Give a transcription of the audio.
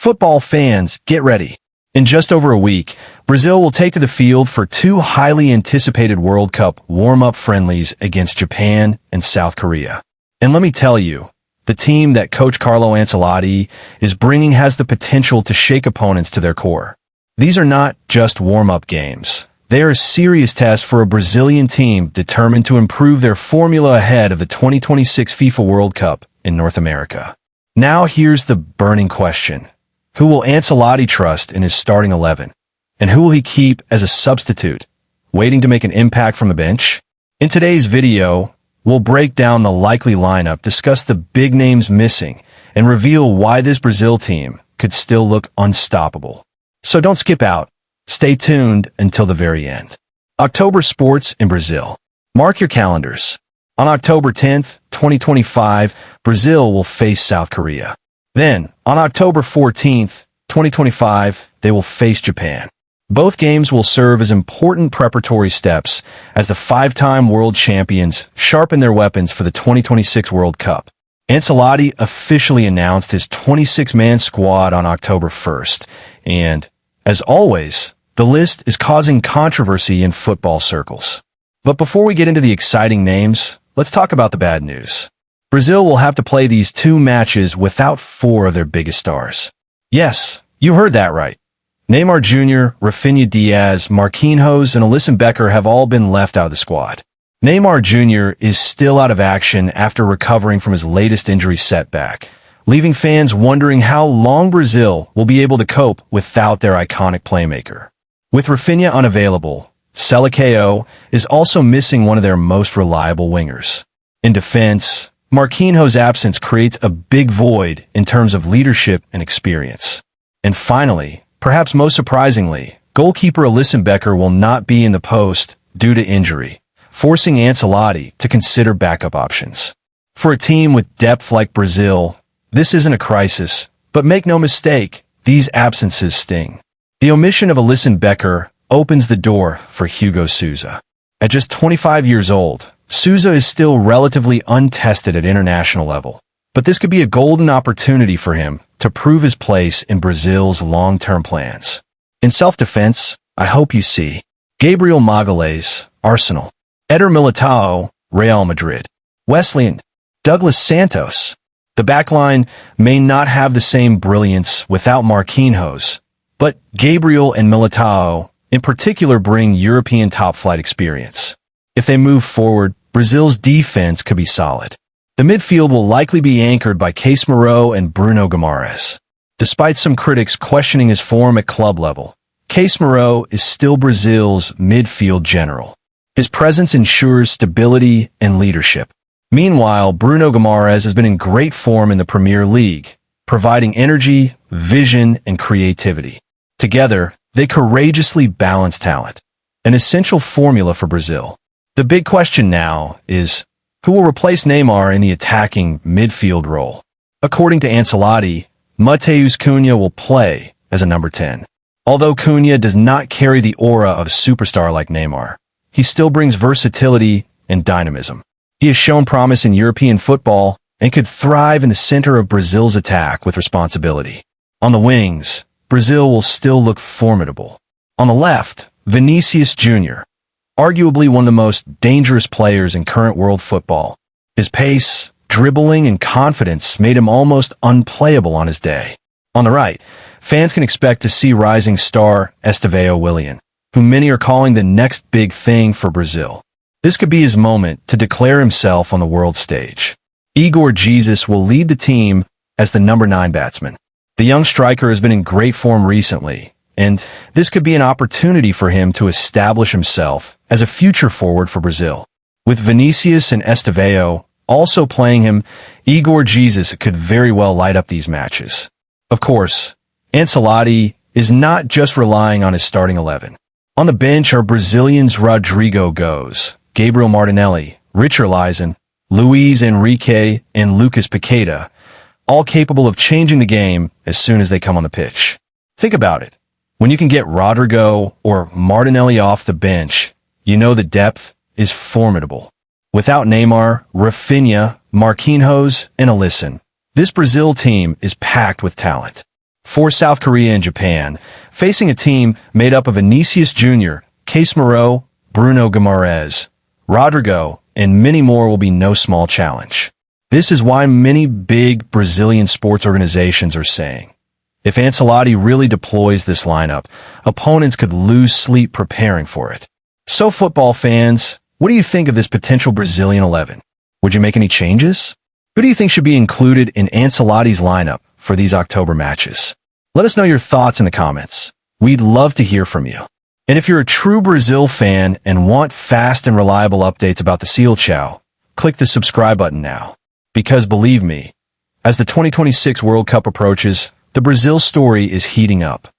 Football fans, get ready. In just over a week, Brazil will take to the field for two highly anticipated World Cup warm-up friendlies against Japan and South Korea. And let me tell you, the team that coach Carlo Ancelotti is bringing has the potential to shake opponents to their core. These are not just warm-up games. They are a serious test for a Brazilian team determined to improve their formula ahead of the 2026 FIFA World Cup in North America. Now here's the burning question. Who will Ancelotti trust in his starting 11? And who will he keep as a substitute, waiting to make an impact from the bench? In today's video, we'll break down the likely lineup, discuss the big names missing, and reveal why this Brazil team could still look unstoppable. So don't skip out. Stay tuned until the very end. October sports in Brazil. Mark your calendars. On October 10th, 2025, Brazil will face South Korea. Then, on October 14th, 2025, they will face Japan. Both games will serve as important preparatory steps as the five-time world champions sharpen their weapons for the 2026 World Cup. Ancelotti officially announced his 26-man squad on October 1st, and, as always, the list is causing controversy in football circles. But before we get into the exciting names, let's talk about the bad news. Brazil will have to play these two matches without four of their biggest stars. Yes, you heard that right. Neymar Jr., Raphinha Diaz, Marquinhos, and Alisson Becker have all been left out of the squad. Neymar Jr. is still out of action after recovering from his latest injury setback, leaving fans wondering how long Brazil will be able to cope without their iconic playmaker. With Raphinha unavailable, Selecao is also missing one of their most reliable wingers. In defense, Marquinhos' absence creates a big void in terms of leadership and experience. And finally, perhaps most surprisingly, goalkeeper Alisson Becker will not be in the post due to injury, forcing Ancelotti to consider backup options. For a team with depth like Brazil, this isn't a crisis, but make no mistake, these absences sting. The omission of Alisson Becker opens the door for Hugo Souza. At just 25 years old, Souza is still relatively untested at international level, but this could be a golden opportunity for him to prove his place in Brazil's long-term plans. In self-defense, I hope you see Gabriel Magalhães, Arsenal, Eder Militao, Real Madrid, Wesley, Douglas Santos. The backline may not have the same brilliance without Marquinhos, but Gabriel and Militao in particular bring European top-flight experience. If they move forward, Brazil's defense could be solid. The midfield will likely be anchored by Casemiro and Bruno Guimarães. Despite some critics questioning his form at club level, Casemiro is still Brazil's midfield general. His presence ensures stability and leadership. Meanwhile, Bruno Guimarães has been in great form in the Premier League, providing energy, vision, and creativity. Together, they courageously balance talent, an essential formula for Brazil. The big question now is, who will replace Neymar in the attacking midfield role? According to Ancelotti, Matheus Cunha will play as a number 10. Although Cunha does not carry the aura of a superstar like Neymar, he still brings versatility and dynamism. He has shown promise in European football and could thrive in the center of Brazil's attack with responsibility. On the wings, Brazil will still look formidable. On the left, Vinícius Jr., arguably one of the most dangerous players in current world football. His pace, dribbling, and confidence made him almost unplayable on his day. On the right, fans can expect to see rising star Estevão Willian, who many are calling the next big thing for Brazil. This could be his moment to declare himself on the world stage. Igor Jesus will lead the team as the number 9 batsman. The young striker has been in great form recently, and this could be an opportunity for him to establish himself as a future forward for Brazil. With Vinicius and Estevão also playing him, Igor Jesus could very well light up these matches. Of course, Ancelotti is not just relying on his starting 11. On the bench are Brazilians Rodrygo goes, Gabriel Martinelli, Richarlison, Luis Enrique, and Lucas Paquetá, all capable of changing the game as soon as they come on the pitch. Think about it. When you can get Rodrygo or Martinelli off the bench, you know the depth is formidable. Without Neymar, Raphinha, Marquinhos, and Alisson, this Brazil team is packed with talent. for South Korea and Japan, facing a team made up of Vinícius Jr, Casemiro, Bruno Guimarães, Rodrygo, and many more will be no small challenge. This is why many big Brazilian sports organizations are saying, if Ancelotti really deploys this lineup, opponents could lose sleep preparing for it. So football fans, what do you think of this potential Brazilian 11? Would you make any changes? Who do you think should be included in Ancelotti's lineup for these October matches? Let us know your thoughts in the comments. We'd love to hear from you. And if you're a true Brazil fan and want fast and reliable updates about the Seleção, click the subscribe button now. Because believe me, as the 2026 World Cup approaches, the Brazil story is heating up.